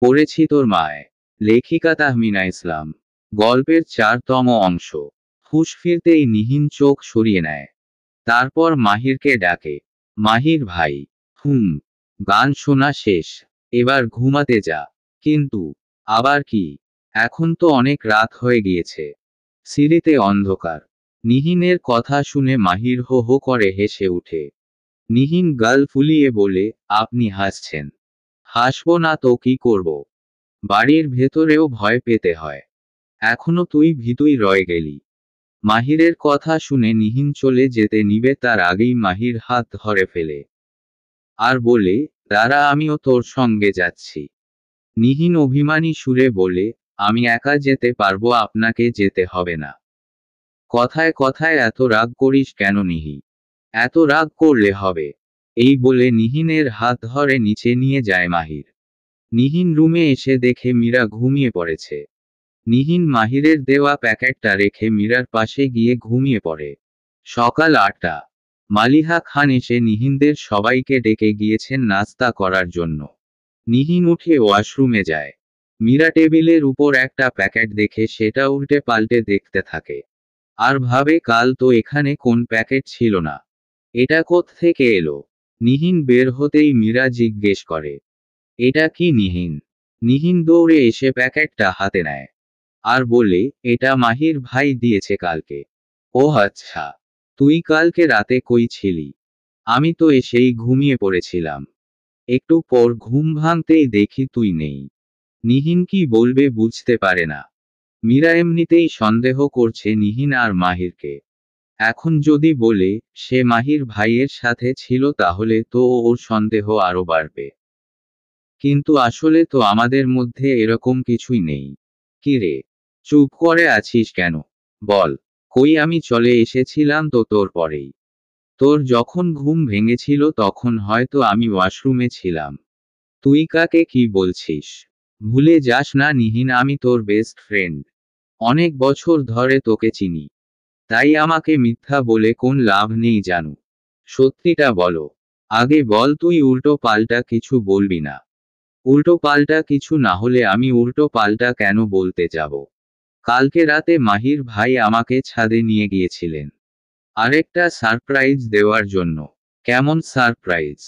পড়েছি তোর মায়। লেখিকা তাহমিনা ইসলাম। গল্পের 4তম অংশ। হুঁশ ফিরতেই নিহিন চোখ সরিয়ে নেয়। তারপর মাহিরকে ডাকে। মাহির ভাই। হুম। গান শোনা শেষ। এবার ঘুমাতে যা। কিন্তু আবার কি? এখন তো অনেক রাত হয়ে গিয়েছে। সিঁড়িতে অন্ধকার। নিহিনের কথা শুনে মাহির হো হো করে হেসে উঠে। নিহিন গাল ফুলিয়ে বলে, আপনি হাসছেন? হাসবো না তো কি করব? বাড়ির ভেতরেও ভয় পেতে হয়। এখনো তুই ভীতুই রয়ে গেলি। মাহিরের কথা শুনে নিহিন চলে যেতে নিবে তার আগেই মাহির হাত ধরে ফেলে। আর বলে, দাঁড়া, আমিও তোর সঙ্গে যাচ্ছি। নিহিন অভিমানী সুরে বলে, আমি একা যেতে পারবো, আপনাকে যেতে হবে না। কথায় কথায় এত রাগ করিস কেন নিহি? এত রাগ করলে হবে? এই বলে নিহিনের হাত ধরে নিচে নিয়ে যায় মাহির। নিহিন রুমে এসে দেখে মীরা ঘুমিয়ে পড়েছে। নিহিন মাহিরের দেওয়া প্যাকেটটা রেখে মীরার পাশে গিয়ে ঘুমিয়ে পড়ে। সকাল 8টা। মালিহা খান এসে নিহিনদের সবাইকে ডেকে গিয়েছেন নাস্তা করার জন্য। নিহিন উঠে ওয়াশরুমে যায়। মীরা টেবিলের উপর একটা প্যাকেট দেখে সেটা উল্টে পাল্টে দেখতে থাকে। আর ভাবে, কাল তো এখানে কোন প্যাকেট ছিল না। এটা কোত্থেকে এলো? নিহিন বের হতেই মীরা জিজ্ঞেস করে, এটা কি নিহিন? নিহিন দৌড়ে এসে প্যাকেটটা হাতে নেয়। আর বলে, এটা মাহির ভাই দিয়েছে কালকে। ও আচ্ছা। তুই কালকে রাতে কই ছিলি? আমি তো এসেই ঘুমিয়ে পড়েছিলাম। একটু পর ঘুম ভাঙতেই দেখি তুই নেই। নিহিন কি বলবে বুঝতে পারে না। মীরা এমনিতেই সন্দেহ করছে নিহিন আর মাহিরকে। এখন যদি বলে সে মাহির ভাইয়ের সাথে ছিল তাহলে তো ওর সন্দেহ আরো বাড়বে। কিন্তু আসলে তো আমাদের মধ্যে এরকম কিছুই নেই। কি রে? চুপ করে আছিস কেন? বল। কই, আমি চলে এসেছিলাম তো তোর পরেই। তোর যখন ঘুম ভেঙেছিল তখন হয়তো আমি ওয়াশরুমে ছিলাম। তুই কাকে কি বলছিস? ভুলে যাস না নিহিন, আমি তোর বেস্ট ফ্রেন্ড। অনেক বছর ধরে তোকে চিনি। তাই আমাকে মিথ্যা বলে কোন লাভ নেই জানু। সত্যিটা বলো। আগে বল, তুই উল্টো পাল্টা কিছু বলবি না। উল্টো পাল্টা কিছু না হলে আমি উল্টো পাল্টা কেন বলতে যাব? কালকে রাতে মাহির ভাই আমাকে ছাদে নিয়ে গিয়েছিলেন আরেকটা সারপ্রাইজ দেওয়ার জন্য। কেমন সারপ্রাইজ?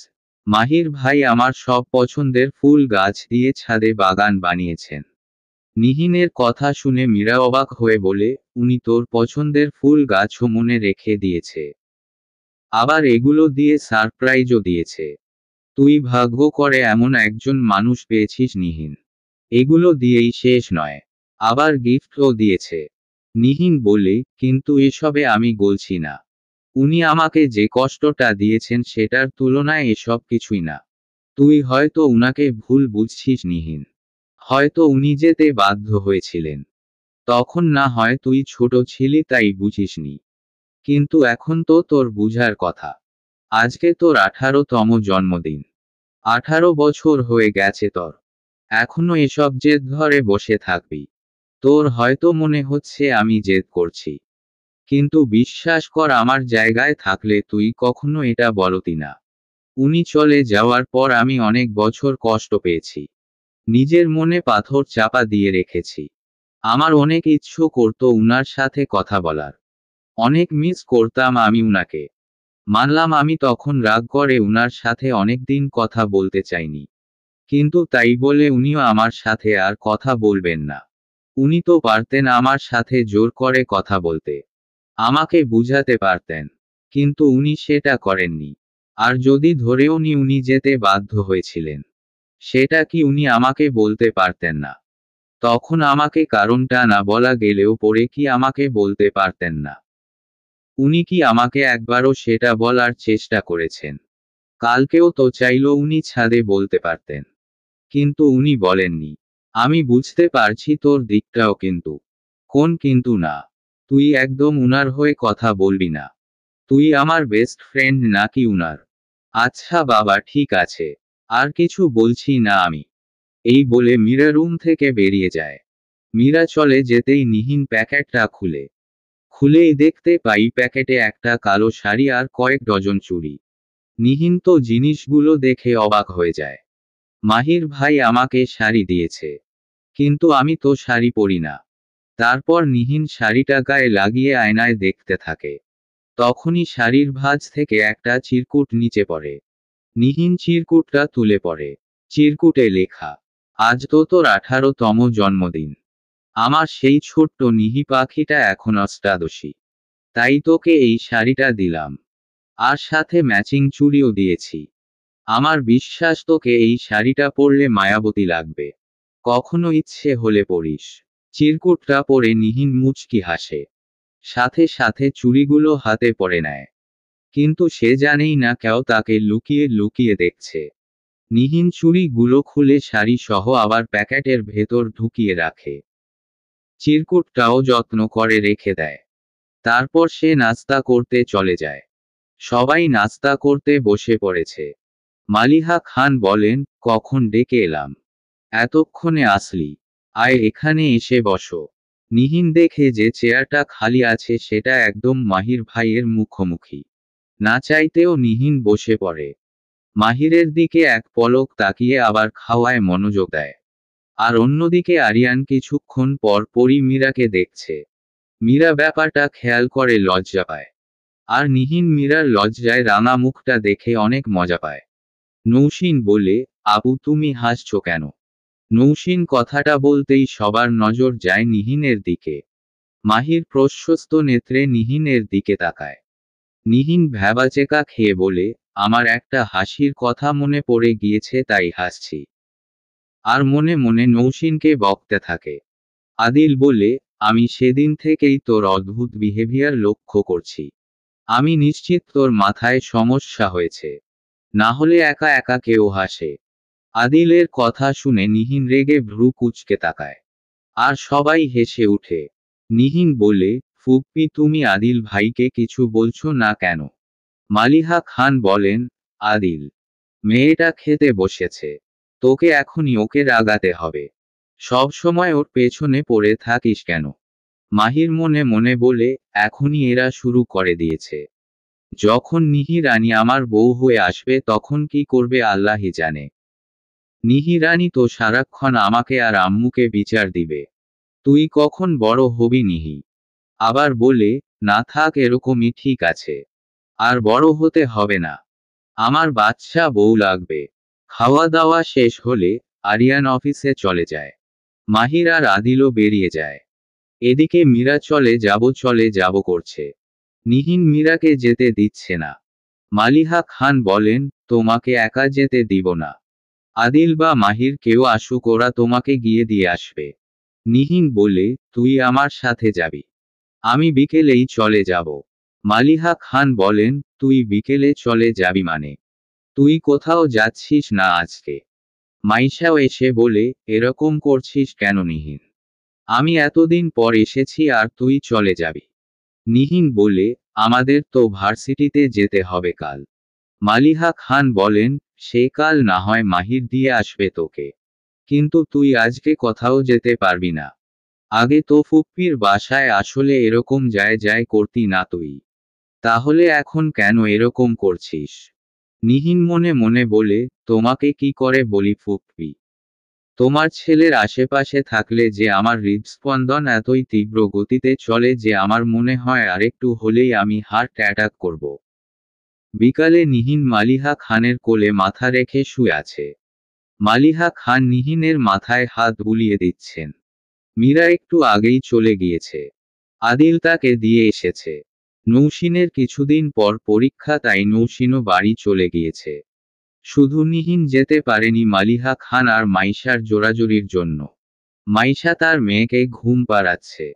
মাহির ভাই আমার সব পছন্দের ফুল গাছ দিয়ে ছাদে বাগান বানিয়েছেন। নিহিনের কথা শুনে মীরা অবাক হয়ে বলে, উনি তোর পছন্দের ফুল গাছও মনে রেখে দিয়েছে? আবার এগুলো দিয়ে সারপ্রাইজও দিয়েছে? তুই ভাগ্য করে এমন একজন মানুষ পেয়েছিস নিহিন। এগুলো দিয়েই শেষ নয়, আবার গিফটও দিয়েছে। নিহিন বলে, কিন্তু এসবে আমি গলছি না। উনি আমাকে যে কষ্টটা দিয়েছেন সেটার তুলনায় এসব কিছুই না। তুই হয়তো উনাকে ভুল বুঝছিস নিহিন। হয়তো উনি যেতে বাধ্য হয়েছিলেন। তখন না হয় তুই ছোট ছিলি তাই বুঝিসনি। কিন্তু এখন তো তোর বুঝার কথা। আজকে তোর 18তম জন্মদিন। 18 বছর হয়ে গেছে তোর। এখনো এসব জেদ ধরে বসে থাকবি? তোর হয়তো মনে হচ্ছে আমি জেদ করছি। কিন্তু বিশ্বাস কর, আমার জায়গায় থাকলে তুই কখনো এটা বলতি না। উনি চলে যাওয়ার পর আমি অনেক বছর কষ্ট পেয়েছি। নিজের মনে পাথর চাপা দিয়ে রেখেছি। আমার অনেক ইচ্ছে করতো উনার সাথে কথা বলার। অনেক মিস করতাম আমি উনাকে। মানলাম আমি তখন রাগ করে উনার সাথে অনেকদিন কথা বলতে চাইনি। কিন্তু তাই বলে উনিও আমার সাথে আর কথা বলবেন না? উনি তো পারতেন আমার সাথে জোর করে কথা বলতে। আমাকে বুঝাতে পারতেন। কিন্তু উনি সেটা করেননি। আর যদি ধরেও উনি যেতে বাধ্য হয়েছিলেন, সেটা কি উনি আমাকে বলতে পারতেন না? তখন আমাকে কারণটা না বলা গেলেও পরে কি আমাকে বলতে পারতেন না? উনি কি আমাকে একবারও সেটা বলার চেষ্টা করেছেন? কালকেও তো চাইলো উনি ছাদে বলতে পারতেন। কিন্তু উনি বলেননি। আমি বুঝতে পারছি তোর দিকটাও, কিন্তু কোন কিন্তু না? তুই একদম উনার হয়ে কথা বলবি না। তুই আমার বেস্ট ফ্রেন্ড নাকি উনার? আচ্ছা বাবা, ঠিক আছে। আর কিছু বলছি না আমি। এই বলে মীরা রুম থেকে বেরিয়ে যায়। মীরা চলে যেতেই নিহিন প্যাকেটটা খুলেই দেখতে পাই প্যাকেটে একটা কালো শাড়ি আর কয়েক ডজন চুড়ি। নিহিন তো জিনিসগুলো দেখে অবাক হয়ে যায়। মাহির ভাই আমাকে শাড়ি দিয়েছে, কিন্তু আমি তো শাড়ি পরি না। তারপর নিহিন শাড়িটা গায়ে লাগিয়ে আয়নায় দেখতে থাকে। তখনই শাড়ির ভাঁজ থেকে একটা চিরকুট নিচে পড়ে। নিহিন চিরকুটটা তুলে পড়ে। চিরকুটে লেখা, আজ তো তোর 18তম জন্মদিন। আমার সেই ছোট্ট নিহি পাখিটা এখন অষ্টাদশী। তাই তোকে এই শাড়িটা দিলাম, আর সাথে ম্যাচিং চুড়িও দিয়েছি। আমার বিশ্বাস তোকে এই শাড়িটা পরলে মায়াবতী লাগবে। কখনো ইচ্ছে হলে পরিস। চিরকুটটা পরে নিহিন মুচকি হাসে। সাথে সাথে চুড়িগুলো হাতে পরে নেয়। কিন্তু সে জানেই না কেউ তাকে লুকিয়ে লুকিয়ে দেখছে। নিহিন চুড়িগুলো খুলে শাড়ি সহ আবার প্যাকেটের ভেতর ঢুকিয়ে রাখে। চিরকুটটাও যত্ন করে রেখে দেয়। তারপর সে নাস্তা করতে চলে যায়। সবাই নাস্তা করতে বসে পড়েছে। মালিহা খান বলেন, কখন ডেকে এলাম? এতক্ষণে আসলি? আয় এখানে এসে বসো। নিহিন দেখে যে চেয়ারটা খালি আছে সেটা একদম মাহির ভাইয়ের মুখোমুখি। না চাইতেও নিহিন বসে পড়ে। মাহিরের দিকে এক পলক তাকিয়ে আবার খাওয়ায় মনোযোগ দেয়। আর অন্যদিকে আরিয়ান কিছুক্ষণ পর পরই মীরাকে দেখছে। মীরা ব্যাপারটা খেয়াল করে লজ্জা পায়। আর নিহিন মীরার লজ্জায় রাঙা মুখটা দেখে অনেক মজা পায়। নৌশিন বলে, আপু তুমি হাসছো কেন? নৌশিন কথাটা বলতেই সবার নজর যায় নিহিনের দিকে। মাহির প্রশস্ত নেত্রে নিহিনের দিকে তাকায়। নিহিন ভ্যাবাচেকা খেয়ে বলে, আমার একটা হাসির কথা মনে পড়ে গিয়েছে তাই হাসছি। আর মনে মনে নৌশিনকে বকতে থাকে। আদিল বলে, আমি সেদিন থেকেই তোর অদ্ভুত বিহেভিয়ার লক্ষ্য করছি। আমি নিশ্চিত তোর মাথায় সমস্যা হয়েছে। না হলে একা একা কেউ হাসে। আদিলের কথা শুনে নিহিন রেগে ভ্রু কুঁচকে তাকায়। আর সবাই হেসে উঠে। নিহিন বলে, ফুপ্পি তুমি আদিল ভাইকে কিছু বলছো না কেন? মালিহা খান বলেন, আদিল মেয়েটা খেতে বসেছে। তোকে এখনই ওকে রাগাতে হবে। সব সময় ওর পেছনে পড়ে থাকিস কেন? মাহির মনে মনে বলে, এখনই এরা শুরু করে দিয়েছে। যখন নিহি রানী আমার বউ হয়ে আসবে তখন কি করবে আল্লাহই জানে। নিহি রানী তো সারাক্ষণ আমাকে আর আম্মুকে বিচার দিবে। তুই কখন বড় হবি নিহি? আবার বলে, না থাক এরকমই ঠিক আছে। আর বড় হতে হবে না। আমার বাচ্চা বউ লাগবে। খাওয়া দাওয়া শেষ হলে আরিয়ান অফিসে চলে যায়। মাহির আর আদিলও বেরিয়ে যায়। এদিকে মীরা চলে যাব করছে। নিহিন মীরাকে যেতে দিচ্ছে না। মালিহা খান বলেন, তোমাকে একা যেতে দিব না। আদিল বা মাহির কেউ আসুক ওরা তোমাকে গিয়ে দিয়ে আসবে। নিহিন বলে, তুই আমার সাথে যাবি? আমি বিকেলেই চলে যাব। মালিহা খান বলেন, তুই বিকেলে চলে যাবি মানে? তুই কোথাও যাচ্ছিস না আজকে? মাইশাও এসে বলে, এরকম করছিস কেন নিহিন? আমি এতদিন পর এসেছি আর তুই চলে যাবি? নিহিন বলে, আমাদের তো ভার্সিটিতে যেতে হবে কাল। মালিহা খান বলেন, সে কাল না হয় মাহির দিয়ে আসবে তোকে। কিন্তু তুই আজকে কোথাও যেতে পারবি না। আগে তো ফুপ্পির বাসায় আসলে এরকম যায় করতি না তুই। তাহলে এখন কেন এরকম করছিস? নিহিন মনে মনে বলে, তোমাকে কি করে বলি ফুপ্পি? তোমার ছেলের আশেপাশে থাকলে যে আমার হৃদস্পন্দন এতই তীব্র গতিতে চলে যে আমার মনে হয় আরেকটু হলেই আমি হার্ট অ্যাটাক করব। বিকালে নিহিন মালিহা খানের কোলে মাথা রেখে শুয়ে আছে। মালিহা খান নিহিনের মাথায় হাত বুলিয়ে দিচ্ছেন। মীরা একটু আগেই চলে গিয়েছে। আদিল তাকে দিয়ে এসেছে। নৌশিনের কিছুদিন পর পরীক্ষা তাই নৌশিনও বাড়ি চলে গিয়েছে। শুধু নিহিন যেতে পারেনি মালিহা খান আর মাইশার জোরাজুরির জন্য। মাইশা তার মেয়েকে ঘুম পাড়াচ্ছে।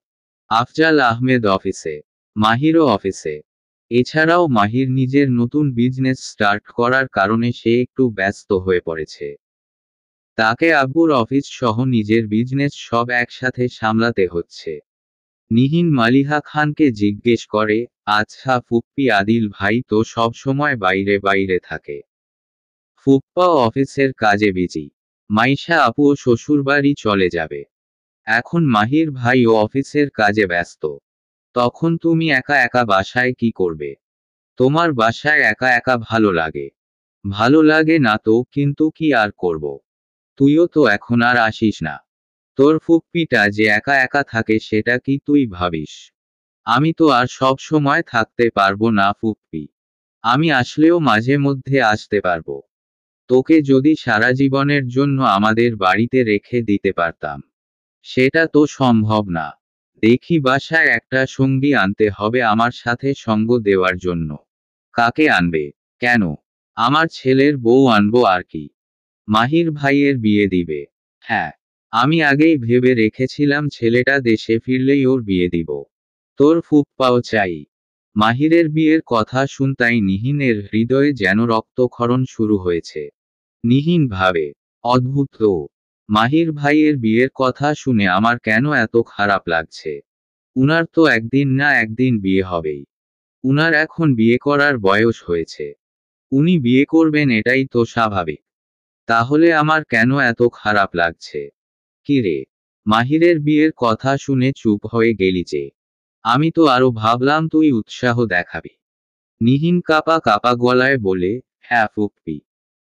আফজাল আহমেদ অফিসে। মাহিরও অফিসে। এছাড়াও মাহির নিজের নতুন বিজনেস স্টার্ট করার কারণে সে একটু ব্যস্ত হয়ে পড়েছে। তাকে আব্বুর অফিস সহ নিজের বিজনেস সব একসাথে সামলাতে হচ্ছে। নিহিন মালিহা খানকে জিজ্ঞেস করে, আচ্ছা ফুপ্পি আদিল ভাই তো সব সময় বাইরে বাইরে থাকে। ফুপ্পা অফিসের কাজে বিজি। মাইশা আপুও শ্বশুরবাড়ি চলে যাবে। এখন মাহির ভাইও অফিসের কাজে ব্যস্ত। তখন তুমি একা একা বাসায় কি করবে? তোমার বাসায় একা একা ভালো লাগে? ভালো লাগে না তো, কিন্তু কি আর করব। তুইও তো এখন আর আসিস না। তোর ফুপ্পিটা যে একা একা থাকে সেটা কি তুই ভাবিস? আমি তো আর সব সময় থাকতে পারবো না ফুপ্পি। আমি আসলেও মাঝে মধ্যে আসতে পারবো। তোকে যদি সারা জীবনের জন্য আমাদের বাড়িতে রেখে দিতে পারতাম। সেটা তো সম্ভব না। দেখি বাসায় একটা সঙ্গী আনতে হবে আমার সাথে সঙ্গ দেওয়ার জন্য। কাকে আনবে? কেন? আমার ছেলের বউ আনবো আর কি। মাহির ভাইয়ের বিয়ে দিবে। হ্যাঁ, আমি আগেই ভেবে রেখেছিলাম ছেলেটা দেশে ফিরলেই ওর বিয়ে দিব। তোর ফুপ্পাও চাই। মাহিরের বিয়ের কথা শুনতাই নিহিনের হৃদয়ে যেন রক্তক্ষরণ শুরু হয়েছে। নিহিন ভাবে, অদ্ভুত তো, মাহির ভাইয়ের বিয়ের কথা শুনে আমার কেন এত খারাপ লাগছে। উনার তো একদিন না একদিন বিয়ে হবেই। উনার এখন বিয়ে করার বয়স হয়েছে। উনি বিয়ে করবেন এটাই তো স্বাভাবিক। তাহলে আমার কেন এত খারাপ লাগছে? কি রে, মাহিরের বিয়ের কথা শুনে চুপ হয়ে গেলি যে? আমি তো আরো ভাবলাম তুই উৎসাহ দেখাবি। নিহিন কাপা কাপা গলায় বলে, হ্যাঁ ফুপ্পি,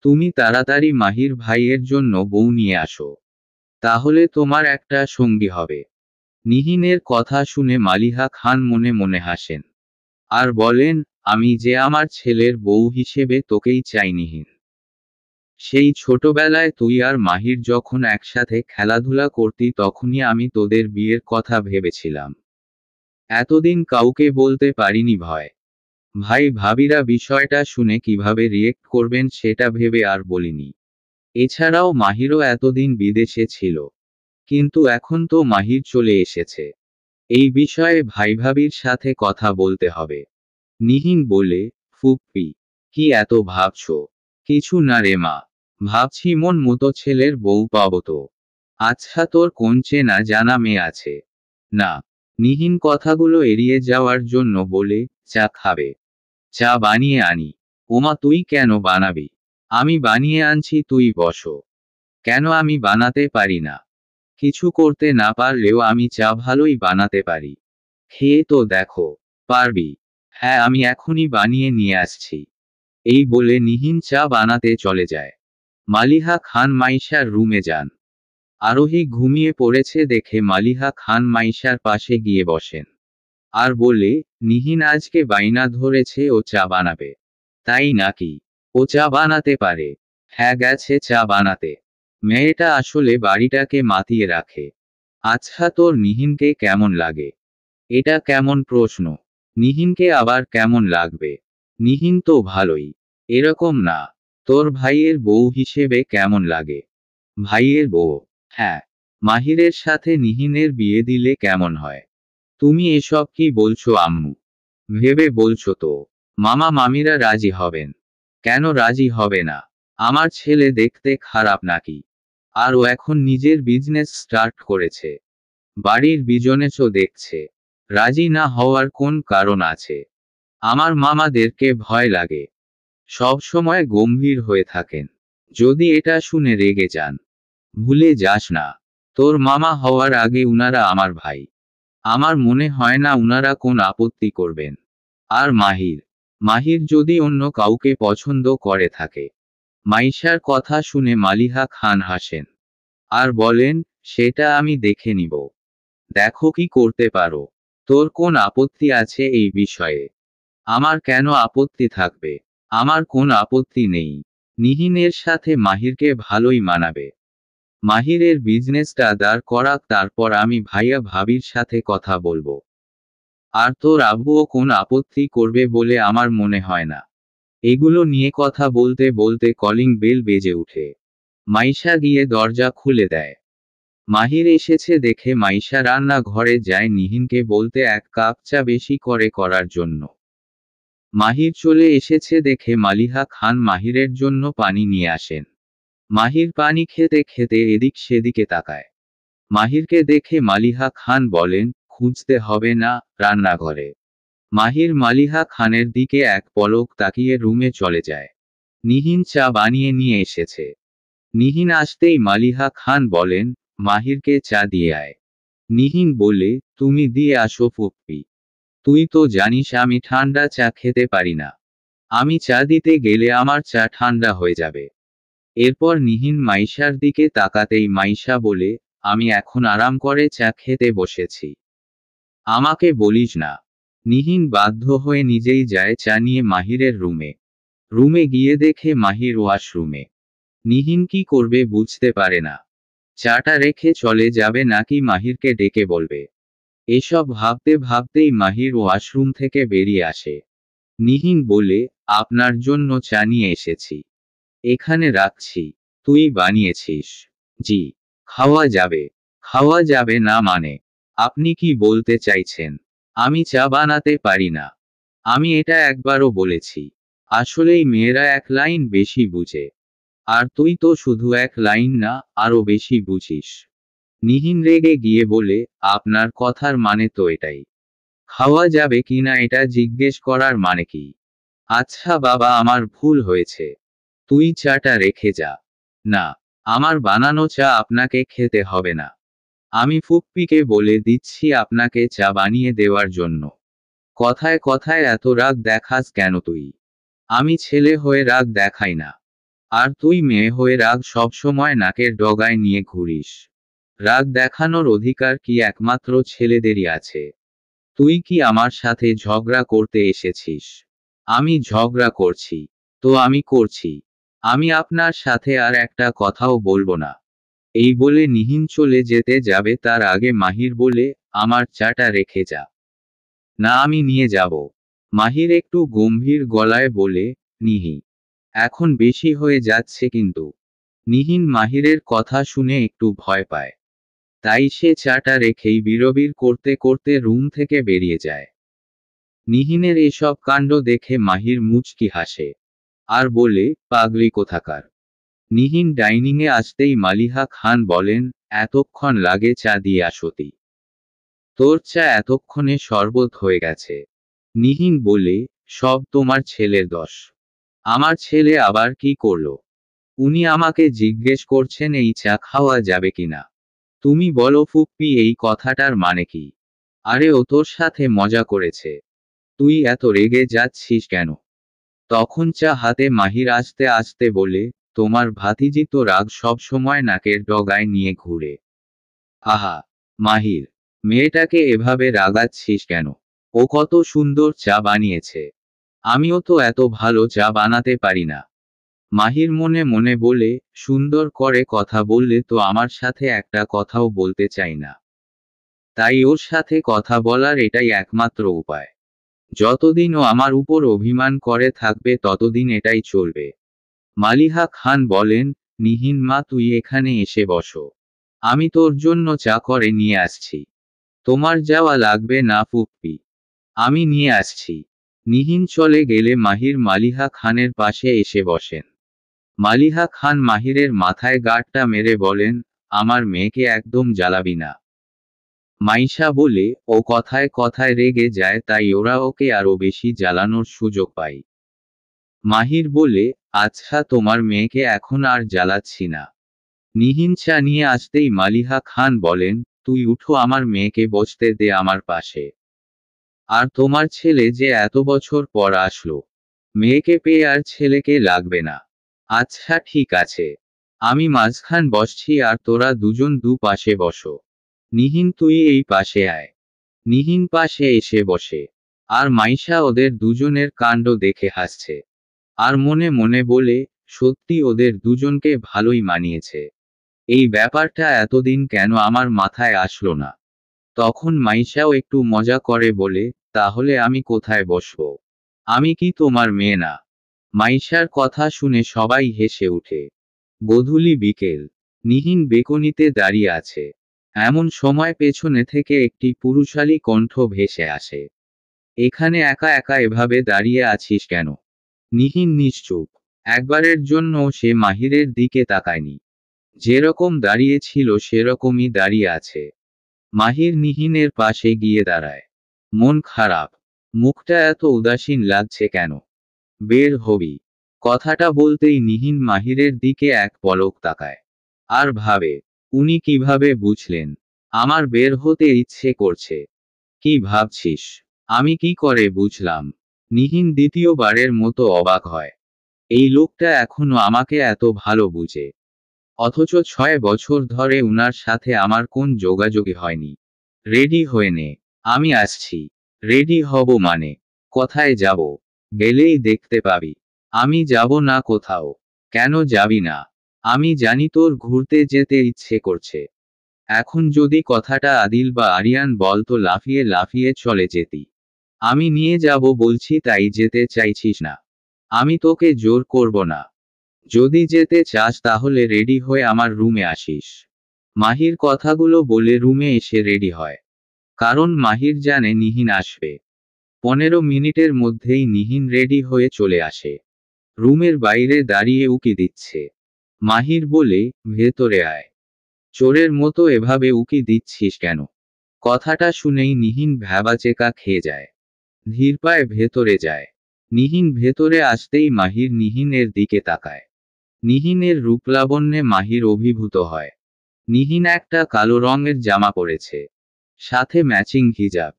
তুমি তাড়াতাড়ি মাহির ভাইয়ের জন্য বউ নিয়ে আসো। তাহলে তোমার একটা সঙ্গী হবে। নিহিনের কথা শুনে মালিহা খান মনে মনে হাসেন। আর বলেন, আমি যে আমার ছেলের বউ হিসেবে তোকেই চাই নিহিন। সেই ছোটবেলায় তুই আর মাহির যখন একসাথে খেলাধুলা করতি তখনই আমি তোদের বিয়ের কথা ভেবেছিলাম। এতদিন কাউকে বলতে পারিনি ভয়। ভাই ভাবিরা বিষয়টা শুনে কিভাবে রিয়েক্ট করবেন সেটা ভেবে আর বলিনি। এছাড়াও মাহিরও এতদিন বিদেশে ছিল। কিন্তু এখন তো মাহির চলে এসেছে। এই বিষয়ে ভাই ভাবির সাথে কথা বলতে হবে। নিহিন বলে, ফুপ্পি, কি এত ভাবছো? কিছু না রে মা। ভাবছি মন মতো ছেলের বউ পাবো তো। আচ্ছা তোর কোন চেনা জানা মেয়ে আছে? না। নিহিন কথাগুলো এড়িয়ে যাওয়ার জন্য বলে, চা খাবে? চা বানিয়ে আনি। ওমা তুই কেন বানাবি? আমি বানিয়ে আনছি তুই বসো। কেন আমি বানাতে পারি না? কিছু করতে না পারলেও আমি চা ভালোই বানাতে পারি। খেয়ে তো দেখো। পারবি? হ্যাঁ আমি এখনই বানিয়ে নিয়ে আসছি। এই বলে নিহিন চা বানাতে চলে যায়। মালিহা খান মাইশার রুমে যান। আরোহী ঘুমিয়ে পড়েছে দেখে মালিহা খান মাইশার পাশে গিয়ে বসেন। আর বলে, নিহিন আজকে বাইনা ধরেছে ও চা বানাবে। তাই নাকি? ও চা বানাতে পারে? হ্যাঁ গেছে চা বানাতে। মেয়েটা আসলে বাড়িটাকে মাতিয়ে রাখে। আচ্ছা তোর নিহিনকে কেমন লাগে? এটা কেমন প্রশ্ন? নিহিনকে আবার কেমন লাগবে? নিহিন তো ভালোই। এরকম না। তোর ভাইয়ের বউ হিসেবে কেমন লাগে? ভাইয়ের বউ? হ্যাঁ। মাহিরের সাথে নিহিনের বিয়ে দিলে কেমন হয়? তুমি এসব কি বলছো আম্মু? ভেবে বলছো তো? মামা মামিরা রাজি হবেন? কেন রাজি হবে না? আমার ছেলে দেখতে খারাপ নাকি? আর ও এখন নিজের বিজনেস স্টার্ট করেছে। বাড়ির বিজনেসও দেখছে। রাজি না হওয়ার কোন কারণ আছে? আমার মামাদেরকে ভয় লাগে। সব সময় গম্ভীর হয়ে থাকেন। যদি এটা শুনে রেগে যান। ভুলে যাস না, তোর মামা হওয়ার আগে উনারা আমার ভাই। আমার মনে হয় না উনারা কোন আপত্তি করবেন। আর মাহির, মাহির যদি অন্য কাউকে পছন্দ করে থাকে। মাইশার কথা শুনে মালিহা খান হাসেন। আর বলেন, সেটা আমি দেখে নিব। দেখো কি করতে পারো। তোর কোন আপত্তি আছে এই বিষয়ে? আমার কেন আপত্তি থাকবে? আমার কোন আপত্তি নেই। নিহিনের সাথে মাহিরকে ভালোই মানাবে। মাহিরের বিজনেসটা দাঁড় করাক তারপর আমি ভাইয়া ভাবির সাথে কথা বলবো। আর তোর আব্বুও কোন আপত্তি করবে বলে আমার মনে হয় না। এগুলো নিয়ে কথা বলতে বলতে কলিং বেল বেজে উঠে। মাইশা গিয়ে দরজা খুলে দেয়। মাহির এসেছে দেখে মাইশা রান্না ঘরে যায় নিহিনকে বলতে এক কাপ চা বেশি করে করার জন্য। মাহির চলে এসেছে দেখে মালিহা খান মাহিরের জন্য পানি নিয়ে আসেন। মাহির পানি খেতে খেতে এদিক সেদিকে তাকায়। মাহিরকে দেখে মালিহা খান বলেন, খুঁজতে হবে না, রান্নাঘরে। মাহির মালিহা খানের দিকে এক পলক তাকিয়ে রুমে চলে যায়। নিহিন চা বানিয়ে নিয়ে এসেছে। নিহিন আসতেই মালিহা খান বলেন, মাহিরকে চা দিয়ে আয়। নিহিন বলে, তুমি দিয়ে আসো ফুপ্পি। তুই তো জানিস আমি ঠান্ডা চা খেতে পারি না। আমি চা দিতে গেলে আমার চা ঠান্ডা হয়ে যাবে। এরপর নিহিন মাইশার দিকে তাকাতেই মাইশা বলে, আমি এখন আরাম করে চা খেতে বসেছি, আমাকে বলিস না। নিহিন বাধ্য হয়ে নিজেই যায় চা নিয়ে মাহিরের রুমে। রুমে গিয়ে দেখে মাহির ওয়াশরুমে। নিহিন কি করবে বুঝতে পারে না। চাটা রেখে চলে যাবে নাকি মাহিরকে ডেকে বলবে। এসব ভাবতে ভাবতেই মাহির ওয়াশরুম থেকে বেরিয়ে আসে। নিহিন বলে, আপনার জন্য চা নিয়ে এসেছি, এখানে রাখছি। তুই বানিয়েছিস? জি। খাওয়া যাবে? খাওয়া যাবে না মানে? আপনি কি বলতে চাইছেন আমি চা বানাতে পারি না? আমি এটা একবারও বলেছি? আসলেই মেয়েরা এক লাইন বেশি বুঝে। আর তুই তো শুধু এক লাইন না, আরো বেশি বুঝিস। নিহিন রেগে গিয়ে বলে, আপনার কথার মানে তো এটাই। খাওয়া যাবে কিনা এটা জিজ্ঞেস করার মানে কি? আচ্ছা বাবা, আমার ভুল হয়েছে। তুই চাটা রেখে যা। না, আমার বানানো চা আপনাকে খেতে হবে না। আমি ফুপ্পিকে বলে দিচ্ছি আপনাকে চা বানিয়ে দেওয়ার জন্য। কথায় কথায় এত রাগ দেখাস কেন তুই? আমি ছেলে হয়ে রাগ দেখাই না। আর তুই মেয়ে হয়ে রাগ সবসময় নাকের ডগায় নিয়ে ঘুরিস। রাগ দেখানোর অধিকার কি একমাত্র ছেলেদেরই আছে? তুই কি আমার সাথে ঝগড়া করতে এসেছিস? আমি ঝগড়া করছি? তো আমি করছি। আমি আপনার সাথে আর একটা কথাও বলবো না। এই বলে নিহিন চলে যেতে যাবে তার আগে মাহির বলে, আমার চাটা রেখে যা। না, আমি নিয়ে যাব। মাহির একটু গম্ভীর গলায় বলে, নিহি, এখন বেশি হয়ে যাচ্ছে কিন্তু। নিহিন মাহিরের কথা শুনে একটু ভয় পায়। তাই সে চাটা রেখেই বিড়বিড় করতে করতে রুম থেকে বেরিয়ে যায়। নিহিনের এসব কাণ্ড দেখে মাহির মুচকি হাসে। আর বলে, পাগলি কোথাকার। নিহিন ডাইনিংয়ে আসতেই মালিহা খান বলেন, এতক্ষণ লাগে চা দিয়ে আসতি? তোর চা এতক্ষণে শরবত হয়ে গেছে। নিহিন বলে, সব তোমার ছেলের দোষ। আমার ছেলে আবার কি করলো? উনি আমাকে জিজ্ঞেস করছেন এই চা খাওয়া যাবে কিনা। তুমি বলো ফুপ্পি, এই কথাটার মানে কি? আরে ও তোর সাথে মজা করেছে। তুই এত রেগে যাচ্ছিস কেন? তখন চা হাতে মাহির আস্তে আস্তে বলে, তোমার ভাতিজি তো রাগ সব সময় নাকের ডগায় নিয়ে ঘুরে। আহা মাহির, মেয়েটাকে এভাবে রাগাচ্ছিস কেন? ও কত সুন্দর চা বানিয়েছে। আমিও তো এত ভালো চা বানাতে পারি না। মাহির মনে মনে বলে, সুন্দর করে কথা বললে তো আমার সাথে একটা কথাও বলতে চাই না। তাই ওর সাথে কথা বলার এটাই একমাত্র উপায়। যতদিন ও আমার উপর অভিমান করে থাকবে ততদিন এটাই চলবে। মালিহা খান বলেন, নিহিন মা, তুই এখানে এসে বসো। আমি তোর জন্য চা করে নিয়ে আসছি। তোমার যাওয়া লাগবে না ফুপ্পি, আমি নিয়ে আসছি। নিহিন চলে গেলে মাহির মালিহা খানের পাশে এসে বসেন। মালিহা খান মাহিরের মাথায় গাঁটটা মেরে বলেন, আমার মেয়েকে একদম জ্বালাবি না। মাইশা বলে, ও কথায় কথায় রেগে যায়, তাই ওরা ওকে আরো বেশি জ্বালানোর সুযোগ পায়। মাহির বলে, আচ্ছা, তোমার মেয়েকে এখন আর জ্বালাচ্ছি না। নিহিন চা নিয়ে আসতেই মালিহা খান বলেন, তুই উঠো, আমার মেয়েকে বসতে দে আমার পাশে। আর তোমার ছেলে যে এত বছর পর আসলো, মেয়েকে পেয়ে আর ছেলেকে লাগবে না। আচ্ছা ঠিক আছে, আমি মাঝখান বসছি আর তোরা দুজন দু পাশে বসো। নিহিন তুই এই পাশে আয়। নিহিন পাশে এসে বসে। আর মাইশা ওদের দুজনের কাণ্ড দেখে হাসছে। আর মনে মনে বলে, সত্যি ওদের দুজনকে ভালোই মানিয়েছে। এই ব্যাপারটা এতদিন কেন আমার মাথায় আসলো না। তখন মাইশাও একটু মজা করে বলে, তাহলে আমি কোথায় বসবো? আমি কি তোমার মেয়ে না? মাইশার কথা শুনে সবাই হেসে উঠে। গোধূলি বিকেল। নিহিন বেকনিতে দাঁড়িয়ে আছে। এমন সময় পেছনে থেকে একটি পুরুষালী কণ্ঠ ভেসে আসে। এখানে একা একা এভাবে দাঁড়িয়ে আছিস কেন? নিহিন নিশ্চুপ। একবারের জন্য সে মাহিরের দিকে তাকায়নি। যেরকম দাঁড়িয়ে ছিল সেরকমই দাঁড়িয়ে আছে। মাহির নিহিনের পাশে গিয়ে দাঁড়ায়। মন খারাপ? মুখটা এত উদাসীন লাগছে কেন? বের হবি? কথাটা বলতেই নিহিন মাহিরের দিকে এক পলক তাকায়। আর ভাবে, উনি কিভাবে বুঝলেন আমার বের হতে ইচ্ছে করছে? কি ভাবছিস? আমি কি করে বুঝলাম? নিহিন দ্বিতীয়বারের মতো অবাক হয়। এই লোকটা এখনো আমাকে এত ভালো বুঝে, অথচ 6 বছর ধরে উনার সাথে আমার কোন যোগাযোগই হয়নি। রেডি হয়ে নে, আমি আসছি। রেডি হব মানে? কোথায় যাব? গেলেই দেখতে পাবি। আমি যাব না কোথাও। কেন যাবি না? আমি জানি তোর ঘুরতে যেতে ইচ্ছে করছে। এখন যদি কথাটা আদিল বা আরিয়ান বলতো লাফিয়ে লাফিয়ে চলে যেতি। আমি নিয়ে যাব বলছি তাই যেতে চাইছিস না। আমি তোকে জোর করব না। যদি যেতে চাস তাহলে রেডি হয়ে আমার রুমে আসিস। মাহির কথাগুলো বলে রুমে এসে রেডি হয়। কারণ মাহির জানে নিহিন আসবে। 15 মিনিটের মধ্যেই নিহিন রেডি হয়ে চলে আসে। রুমের বাইরে দাঁড়িয়ে উকি দিচ্ছে। মাহির বলে, ভেতরে আয়। চোরের মতো এভাবে উকি দিচ্ছিস কেন? কথাটা শুনেই নিহিন ভ্যাবাচেকা খেয়ে যায়। ধীর পায়ে ভেতরে যায়। নিহিন ভেতরে আসতেই মাহির নিহিনের দিকে তাকায়। নিহিনের রূপলাবণ্যে মাহির অভিভূত হয়। নিহিন একটা কালো রঙের জামা পরেছে, সাথে ম্যাচিং হিজাব।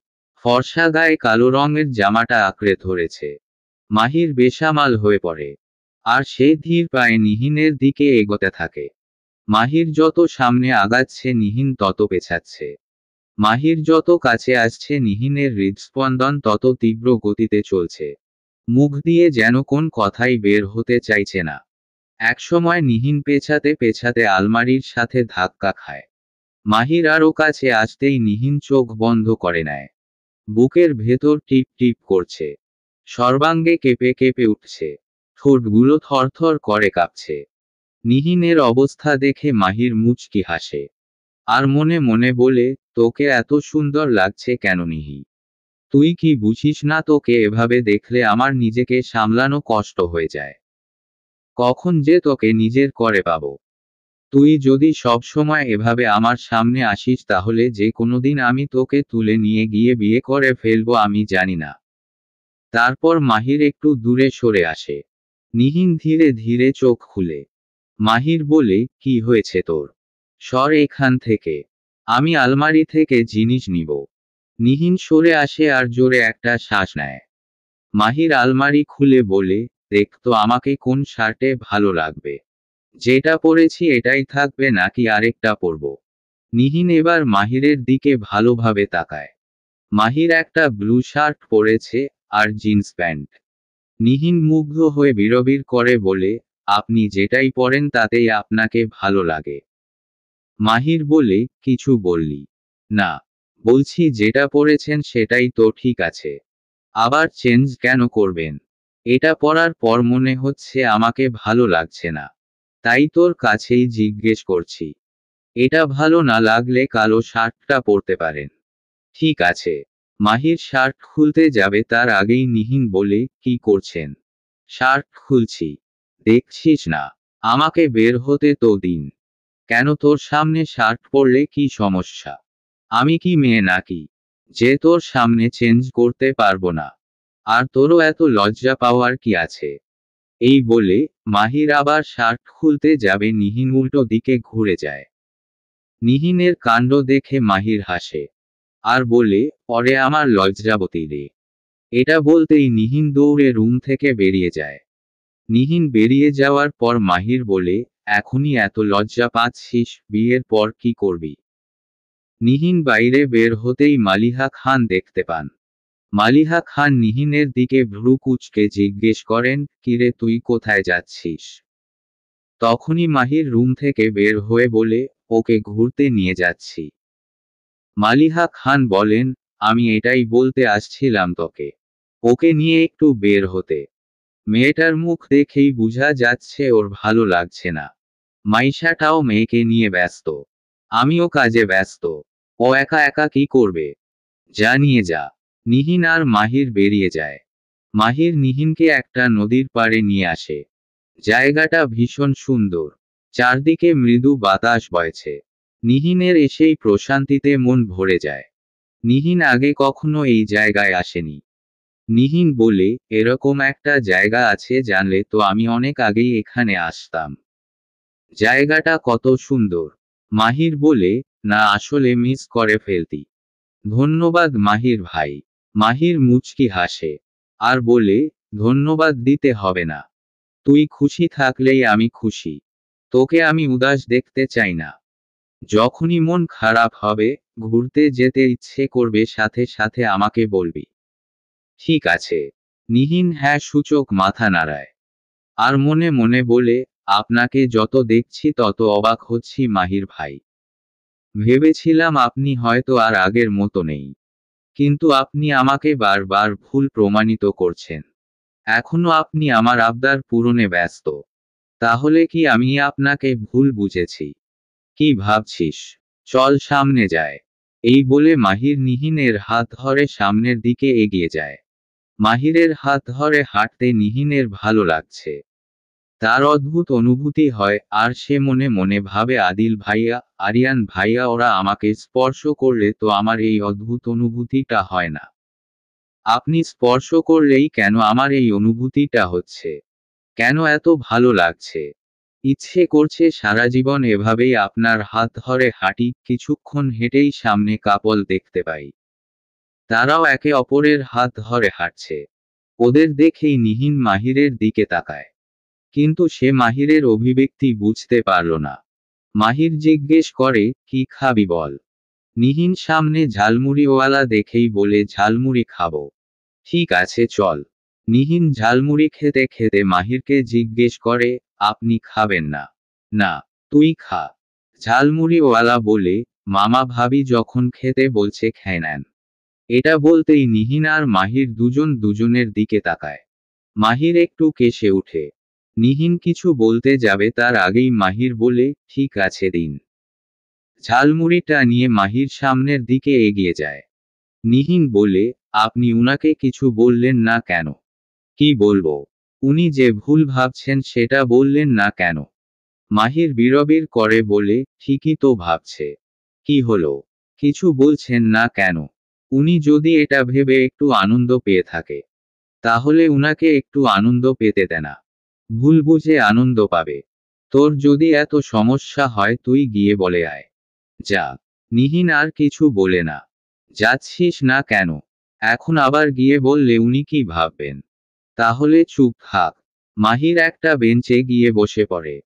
ফর্সা গায়ে কালো রঙের জামাটা আঁকড়ে ধরেছে। মাহির বেসামাল হয়ে পড়ে। আর সে ধীর পায়ে নিহিনের দিকে এগোতে থাকে। মাহির যত সামনে আগাচ্ছে নিহিন তত পেছাচ্ছে। মাহির যত কাছে আসছে নিহিনের হৃদস্পন্দন তত তীব্র গতিতে চলছে। মুখ দিয়ে যেন কোন কথাই বের হতে চাইছে না। একসময় নিহিন পেছাতে পেছাতে আলমারির সাথে ধাক্কা খায়। মাহির আরও কাছে আসতেই নিহিন চোখ বন্ধ করে নেয়। বুকের ভেতর টিপ টিপ করছে। সর্বাঙ্গে কেঁপে কেঁপে উঠছে। ঠোঁটগুলো থরথর করে কাঁপছে। নিহিনের অবস্থা দেখে মাহির মুচকি হাসে। আর মনে মনে বলে, তোকে এত সুন্দর লাগছে কেন নিহি? তুই কি বুঝিস না তোকে এভাবে দেখলে আমার নিজেকে সামলানো কষ্ট হয়ে যায়? কখন যে তোকে নিজের করে পাবো? তুই যদি সব সময় এভাবে আমার সামনে আসিস তাহলে যে কোনোদিন আমি তোকে তুলে নিয়ে গিয়ে বিয়ে করে ফেলবো আমি জানি না। তারপর মাহির একটু দূরে সরে আসে। নিহিন ধীরে ধীরে চোখ খুলে। মাহির বলে, কি হয়েছে তোর? সর এখান থেকে। আমি আলমারি থেকে জিনিস নিব। নিহিন সরে আসে আর জোরে একটা শ্বাস নেয়। মাহির আলমারি খুলে বলে, দেখ তো আমাকে কোন শার্টে ভালো লাগবে। যেটা পরেছি এটাই থাকবে নাকি আরেকটা পরব? নিহিন এবার মাহিরের দিকে ভালোভাবে তাকায়। মাহির একটা ব্লু শার্ট পরেছে, আর জিন্স প্যান্ট। নিহিন মুগ্ধ হয়ে বিড়বিড় করে বলে, আপনি যেটাই পরেন তাতেই আপনাকে ভালো লাগে। মাহির বলে, কিছু বললি? না, বলছি যেটা পরেছেন সেটাই তো ঠিক আছে। আবার চেঞ্জ কেন করবেন? এটা পরার পর মনে হচ্ছে আমাকে ভালো লাগছে না। তাই তোর কাছেই জিজ্ঞেস করছি। এটা ভালো না লাগলে কালো শার্টটা পরতে পারেন। ঠিক আছে। মাহির শার্ট খুলতে যাবে তার আগেই নিহিন বলে, কি করছেন? শার্ট খুলছি। দেখছিস না? আমাকে বের হতে তো দিন। কেন তোর সামনে শার্ট পরলে কি সমস্যা? আমি কি মেয়ে নাকি, যে তোর সামনে চেঞ্জ করতে পারবো না? আর তোরও এত লজ্জা পাওয়ার কি আছে? এই বলে মাহির আবার শার্ট খুলতে যাবে নিহিন উল্টো দিকে ঘুরে যায়। নিহিনের কাণ্ড দেখে মাহির হাসে। আর বলে, পরে আমার লজ্জাবতী রে। এটা বলতেই নিহিন দৌড়ে রুম থেকে বেরিয়ে যায়। নিহিন বেরিয়ে যাওয়ার পর মাহির বলে, এখনই এত লজ্জা পাচ্ছিস, বিয়ের পর কি করবি? নিহিন বাইরে বের হতেই মালিহা খান দেখতে পান। মালিহা খান নিহিনের দিকে ভ্রু কুঁচকে জিজ্ঞেস করেন, কিরে তুই কোথায় যাচ্ছিস? তখনই মাহির রুম থেকে বের হয়ে বলে, ওকে ঘুরতে নিয়ে যাচ্ছি। মালিহা খান বলেন, আমি এটাই বলতে আসছিলাম তোকে। ওকে নিয়ে একটু বের হতে। মেয়েটার মুখ দেখেই বোঝা যাচ্ছে ওর ভালো লাগছে না। মাইশাটাও মেয়েকে নিয়ে ব্যস্ত। আমিও কাজে ব্যস্ত। ও একা একা কি করবে? যা নিয়ে যা। নিহিন আর মাহির বেরিয়ে যায়। মাহির নিহিনকে একটা নদীর পাড়ে নিয়ে আসে। জায়গাটা ভীষণ সুন্দর। চারদিকে মৃদু বাতাস বইছে। নিহিনের এসেই প্রশান্তিতে মন ভরে যায়। নিহিন আগে কখনো এই জায়গায় আসেনি। নিহিন বলে, এরকম একটা জায়গা আছে জানলে তো আমি অনেক আগেই এখানে আসতাম। জায়গাটা কত সুন্দর। মাহির বলে, না আসলে মিস করে ফেলতি। ধন্যবাদ মাহির ভাই। মাহির মুচকি হাসে। আর বলে, ধন্যবাদ দিতে হবে না। তুই খুশি থাকলেই আমি খুশি। তোকে আমি উদাস দেখতে চাই না। যখনই মন খারাপ হবে, ঘুরতে যেতে ইচ্ছে করবে, সাথে সাথে আমাকে বলবি। ঠিক আছে। নিহিন হ্যাঁ সূচক মাথা নাড়ায়। আর মনে মনে বলে, আপনাকে যত দেখছি তত অবাক হচ্ছি মাহির ভাই। ভেবেছিলাম আপনি হয়তো আর আগের মতো নেই। কিন্তু আপনি আমাকে বারবার ভুল প্রমাণিত করছেন। এখনো আপনি আমার আবদার পূরণে ব্যস্ত। তাহলে কি আমি আপনাকে ভুল বুঝেছি? কি ভাবছিস? চল সামনে যায়। এই বলে মাহির নিহিনের হাত ধরে সামনের দিকে এগিয়ে যায়। মাহিরের হাত ধরে হাঁটতে নিহিনের ভালো লাগছে। তার অদ্ভুত অনুভূতি হয়, আর সে মনে মনে ভাবে আদিল ভাইয়া, আরিয়ান ভাইয়া ওরা আমাকে স্পর্শ করলে তো আমার এই অদ্ভুত অনুভূতিটা হয় না। আপনি স্পর্শ করলেই কেন আমার এই অনুভূতিটা হচ্ছে? কেন এত ভালো লাগছে? ইচ্ছে করছে সারা জীবন এভাবেই আপনার হাত ধরে হাঁটি, কিছুক্ষণ হেঁটেই সামনে কাপল দেখতে পাই। তারাও একে অপরের হাত ধরে হাঁটছে। ওদের দেখেই নিহিন মাহিরের দিকে তাকায়। কিন্তু সে মাহিরের অভিব্যক্তি বুঝতে পারল না। মাহির জিজ্ঞেস করে, কি খাবি বল? নিহিন সামনে ঝালমুড়িওয়ালা দেখেই বলে, ঝালমুড়ি খাবো। ঠিক আছে চল। নিহিন ঝালমুড়ি খেতে খেতে মাহিরকে জিজ্ঞেস করে, আপনি খাবেন না? না, তুই খা। ঝালমুড়িওয়ালা বলে, মামা ভাবি যখন খেতে বলছে খেয়ে নেন। এটা বলতেই নিহিন আর মাহির দুজন দুজনের দিকে তাকায়। মাহির একটু কেশে উঠে। নিহিন কিছু বলতে যাবে তার আগেই মাহির বলে, ঠিক আছে দিন। ঝালমুড়িটা নিয়ে মাহির সামনের দিকে এগিয়ে যায়। নিহিন বলে, আপনি উনাকে কিছু বললেন না কেন? কি বলবো? উনি যে ভুল ভাবছেন সেটা বললেন না কেন? মাহির বিড়বিড় করে বলে, ঠিকই তো ভাবছে। কি হলো? কিছু বলছেন না কেন? উনি যদি এটা ভেবে একটু আনন্দ পেয়ে থাকে, তাহলে উনাকে একটু আনন্দ পেতে দে না। ভুল বুঝে আনন্দ পাবে। তোর যদি এত সমস্যা হয় তুই গিয়ে বলে আয়। যা। নিহিন আর কিছু বলে না। যাচ্ছিস না কেন? এখন আবার গিয়ে বললে উনি কি ভাববেন? তাহলে চুপ থাক। মাহির একটা বেঞ্চে গিয়ে বসে পড়ে।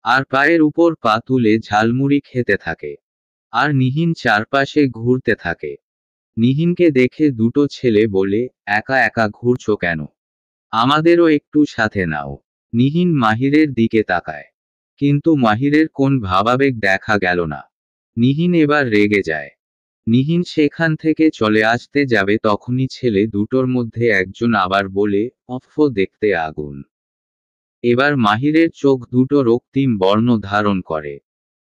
আর পায়ের উপর পা তুলে ঝালমুড়ি খেতে থাকে। আর নিহিন চারপাশে ঘুরতে থাকে। নিহিনকে দেখে দুটো ছেলে বলে, একা একা ঘুরছো কেন? আমাদেরও একটু সাথে নাও। নিহিন মাহিরের দিকে তাকায়। কিন্তু মাহিরের কোন ভাবাবেগ দেখা গেল না। নিহিন এবার রেগে যায়। নিহিন সেখান থেকে চলে আসতে যাবে তখনই ছেলে দুটোর মধ্যে একজন আবার বলে, অফ দেখতে আগুন। এবার মাহিরের চোখ দুটো রক্তিম বর্ণ ধারণ করে।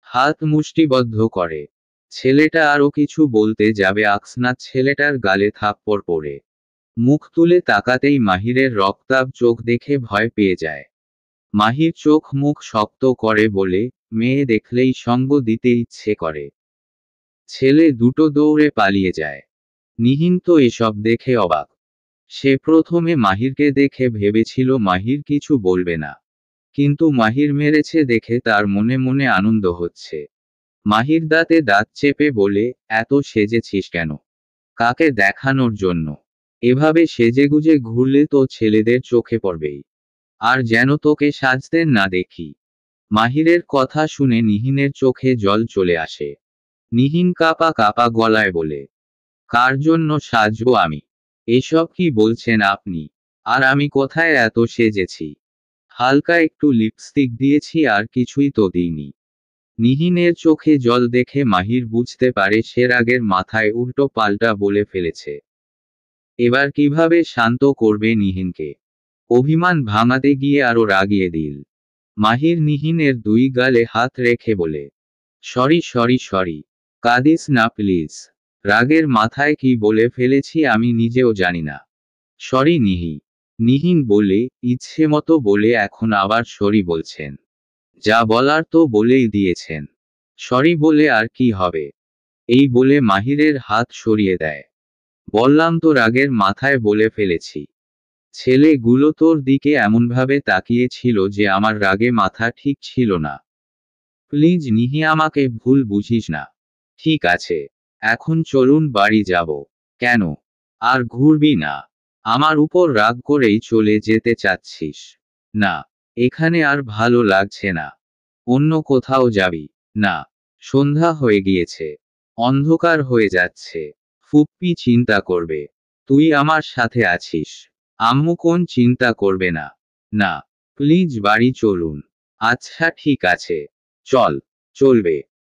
হাত মুষ্টিবদ্ধ করে। ছেলেটা আরো কিছু বলতে যাবে আকস্মাৎ ছেলেটার গালে থাপ্পড় পড়ে। মুখ তুলে তাকাতেই মাহিরের রক্তাভ চোখ দেখে ভয় পেয়ে যায়। মাহির চোখ মুখ শক্ত করে বলে, মেয়ে দেখলেই সঙ্গ দিতে ইচ্ছে করে। ছেলে দুটো দৌড়ে পালিয়ে যায়। নিহিন তো এসব দেখে অবাক। সে প্রথমে মাহিরকে দেখে ভেবেছিল মাহির কিছু বলবে না। কিন্তু মাহির মেরেছে দেখে তার মনে মনে আনন্দ হচ্ছে। মাহির দাঁতে দাঁত চেপে বলে, এত সেজেছিস কেন? কাকে দেখানোর জন্য? এভাবে সেজেগুজে ঘুরলে তো ছেলেদের চোখে পড়বেই। আর যেন তোকে সাজতে না দেখি। মাহিরের কথা শুনে নিহিনের চোখে জল চলে আসে। নিহিন কাপা কাপা গলায় বলে, কার জন্য সাজবো আমি? এসব কি বলছেন আপনি? আর আমি কোথায় এত সেজেছি? হালকা একটু লিপস্টিক দিয়েছি আর কিছুই তো দিইনি। নিহিনের চোখে জল দেখে মাহির বুঝতে পারে সে রাগের মাথায় উল্টো পাল্টা বলে ফেলেছে। এবার কিভাবে শান্ত করবে নিহিনকে? অভিমান ভাঙাতে গিয়ে আরো রাগিয়ে দিল। মাহির নিহিনের দুই গালে হাত রেখে বলে, সরি সরি সরি। কাঁদিস না প্লিজ। রাগের মাথায় কি বলে ফেলেছি আমি নিজেও জানি না। সরি নিহি। নিহিন বলে, ইচ্ছে মতো বলে এখন আবার সরি বলছেন। যা বলার তো বলেই দিয়েছেন। সরি বলে আর কি হবে? এই বলে মাহিরের হাত সরিয়ে দেয়। বললাম তো রাগের মাথায় বলে ফেলেছি। ছেলেগুলো তোর দিকে এমনভাবে তাকিয়েছিল যে আমার রাগে মাথা ঠিক ছিল না। প্লিজ নিহি আমাকে ভুল বুঝিস না। ঠিক আছে। এখন চলুন বাড়ি যাব। কেন? আর ঘুরবি না? আমার উপর রাগ করেই চলে যেতে চাচ্ছিস? না। এখানে আর ভালো লাগছে না। অন্য কোথাও যাবি? না। সন্ধ্যা হয়ে গিয়েছে। অন্ধকার হয়ে যাচ্ছে। ফুপ্পি চিন্তা করবে। তুই আমার সাথে আছিস। আম্মু কোন চিন্তা করবে না। না। প্লিজ বাড়ি চলুন। আচ্ছা ঠিক আছে। চল। চলবে।